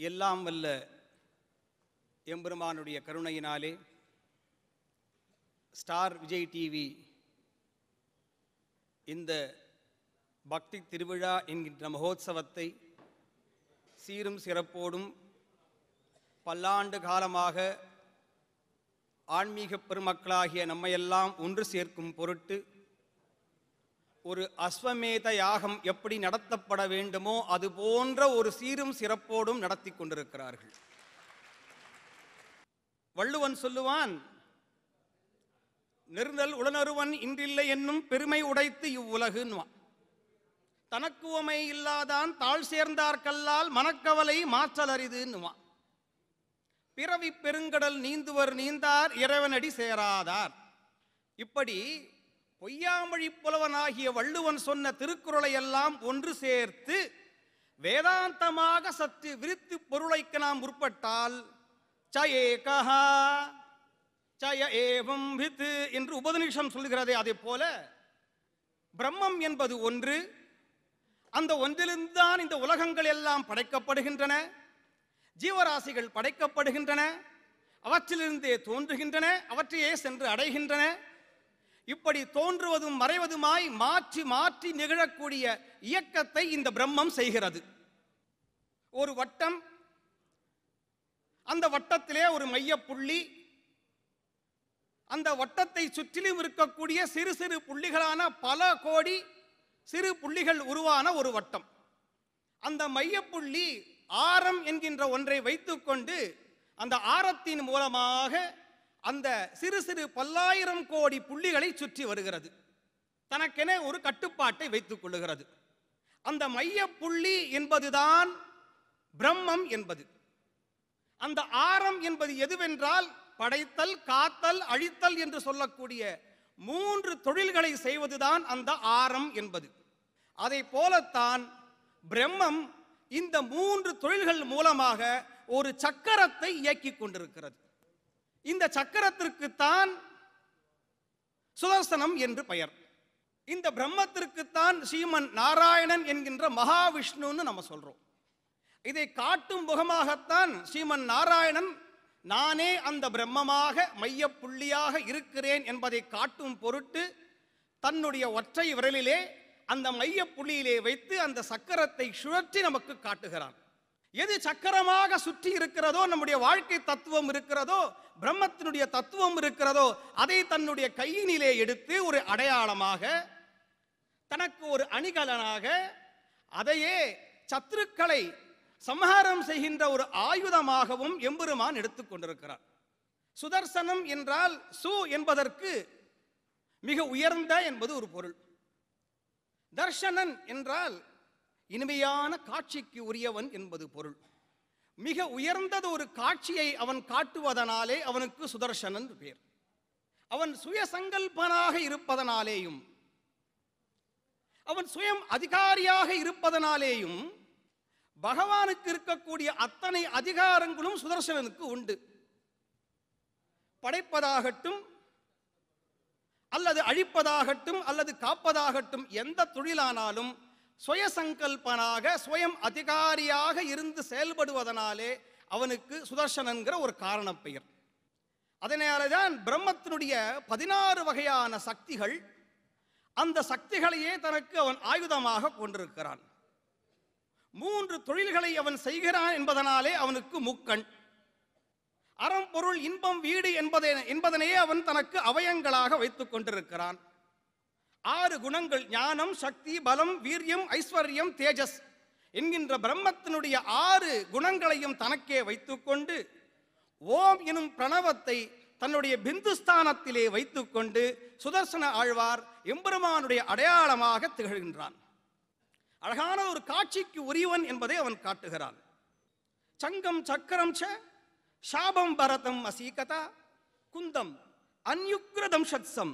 எல்லாம் வல்ல எம்பெருமானுடைய கருணையினாலே ஸ்டார் விஜய் டிவி இந்த பக்தி திருவிழா என்கின்ற மகோத்சவத்தை சீரும் சிறப்போடும் பல்லாண்டு காலமாக ஆன்மீக பெருமக்களாகிய நம்மையெல்லாம் ஒன்று சேர்க்கும் பொருட்டு ஒரு அஸ்வமேத யாகம் எப்படி நடத்தப்பட வேண்டுமோ அது போன்ற ஒரு சீரும் சிறப்போடும் நடத்தி கொண்டிருக்கிறார்கள். வள்ளுவன் சொல்லுவான், நெருந்தல் உளனருவன் இன்றில்லை என்னும் பெருமை உடைத்து இவ்வுலகுன்னுவான். தனக்கு உமை இல்லாதான் தாழ் சேர்ந்தார்கல்லால் மனக்கவலை மாற்றல் அரிதுன்னுவான். பிறவி பெருங்கடல் நீந்துவர் நீந்தார் இறைவனடி சேராதார். இப்படி பொய்யாமொழி புலவனாகிய வள்ளுவன் சொன்ன திருக்குறளை எல்லாம் ஒன்று சேர்த்து வேதாந்தமாக சற்று விரித்து பொருளைக்கு நாம் முற்பட்டால் சயேகஹா சய ஏவம் வித் என்று உபநிஷம் சொல்கிறதே, அதே போல பிரம்மம் என்பது ஒன்று. அந்த ஒன்றிலிருந்து தான் இந்த உலகங்கள் எல்லாம் படைக்கப்படுகின்றன, ஜீவராசிகள் படைக்கப்படுகின்றன, அவற்றிலிருந்தே தோன்றுகின்றன, அவற்றையே சென்று அடைகின்றன. இப்படி தோன்றுவதும் மறைவதுமாய் மாற்றி மாற்றி நிகழக்கூடிய இயக்கத்தை இந்த பிரம்மம் செய்கிறது. ஒரு வட்டம், அந்த வட்டத்திலே ஒரு மையப்புள்ளி, அந்த வட்டத்தை சுற்றிலும் இருக்கக்கூடிய சிறு சிறு புள்ளிகளான பல கோடி சிறு புள்ளிகள் உருவான ஒரு வட்டம். அந்த மையப்புள்ளி ஆரம் என்கின்ற ஒன்றை வைத்துக்கொண்டு அந்த ஆரத்தின் மூலமாக அந்த சிறு சிறு பல்லாயிரம் கோடி புள்ளிகளை சுற்றி வருகிறது. தனக்கென ஒரு கட்டுப்பாட்டை வைத்துக் கொள்ளுகிறது. அந்த மையப்புள்ளி என்பதுதான் பிரம்மம் என்பது. அந்த ஆரம் என்பது எதுவென்றால் படைத்தல், காத்தல், அழித்தல் என்று சொல்லக்கூடிய 3 தொழில்களை செய்வதுதான் அந்த ஆரம் என்பது. அதை போலத்தான் பிரம்மம் இந்த 3 தொழில்கள் மூலமாக ஒரு சக்கரத்தை இயக்கிக் கொண்டிருக்கிறது. இந்த சக்கரத்திற்குத்தான் சுதர்சனம் என்று பெயர். இந்த பிரம்மத்திற்குத்தான் ஸ்ரீமன் நாராயணன் என்கின்ற மகாவிஷ்ணுன்னு நம்ம சொல்றோம். இதை காட்டும் முகமாகத்தான் ஸ்ரீமன் நாராயணன் நானே அந்த பிரம்மமாக மையப்புள்ளியாக இருக்கிறேன் என்பதை காட்டும் பொருட்டு தன்னுடைய ஒற்றை விரலிலே அந்த மையப்புள்ளியிலே வைத்து அந்த சக்கரத்தை சுழற்றி நமக்கு காட்டுகிறான். எது சக்கரமாக சுற்றி இருக்கிறதோ, நம்முடைய வாழ்க்கை தத்துவம் இருக்கிறதோ, பிரம்மத்தினுடைய தத்துவம் இருக்கிறதோ, அதை தன்னுடைய கையினிலே எடுத்து ஒரு அடையாளமாக, தனக்கு ஒரு அணிகலனாக, அதையே சத்துருக்களை சம்ஹாரம் செய்கின்ற ஒரு ஆயுதமாகவும் எம்பெருமான் எடுத்துக்கொண்டிருக்கிறார். சுதர்சனம் என்றால் சு என்பதற்கு மிக உயர்ந்த என்பது ஒரு பொருள். தர்ஷனன் என்றால் இனிமையான காட்சிக்கு உரியவன் என்பது பொருள். மிக உயர்ந்தது ஒரு காட்சியை அவன் காட்டுவதனாலே அவனுக்கு சுதர்சனன் பேர். அவன் சுயசங்கல்பனாக இருப்பதனாலேயும் அவன் சுயம் அதிகாரியாக இருப்பதனாலேயும் பகவானுக்கு இருக்கக்கூடிய அத்தனை அதிகாரங்களும் சுதர்சனனுக்கு உண்டு. படைப்பதாகட்டும் அல்லது அழிப்பதாகட்டும் அல்லது காப்பதாகட்டும் எந்த தொழிலானாலும் சுயசங்கல்பனாக சுயம் அதிகாரியாக இருந்து செயல்படுவதனாலே அவனுக்கு சுதர்சனன்கிற ஒரு காரண பெயர். அதனால்தான் பிரம்மத்தினுடைய 16 வகையான சக்திகள், அந்த சக்திகளையே தனக்கு அவன் ஆயுதமாக கொண்டிருக்கிறான். 3 தொழில்களை அவன் செய்கிறான் என்பதனாலே அவனுக்கு முக்கண். அறம், பொருள், இன்பம், வீடு என்பதனையே அவன் தனக்கு அவயங்களாக வைத்துக் கொண்டிருக்கிறான். 6 குணங்கள், ஞானம், சக்தி, பலம், வீரியம், ஐஸ்வர்யம், தேஜஸ் என்கின்ற பிரம்மத்தினுடைய 6 குணங்களையும் தனக்கே வைத்துக்கொண்டு ஓம் எனும் பிரணவத்தை தன்னுடைய பிந்துஸ்தானத்திலே வைத்துக்கொண்டு சுதர்சன ஆழ்வார் எம்பெருமானுடைய அடையாளமாக திகழ்கின்றான். அழகான ஒரு காட்சிக்கு உரியவன் என்பதை அவன் காட்டுகிறான். சங்கம் சக்கரம் ச சாபம் பரதம் அசீகதா குந்தம் அன்யுக்ரதம் ஷத்சம்.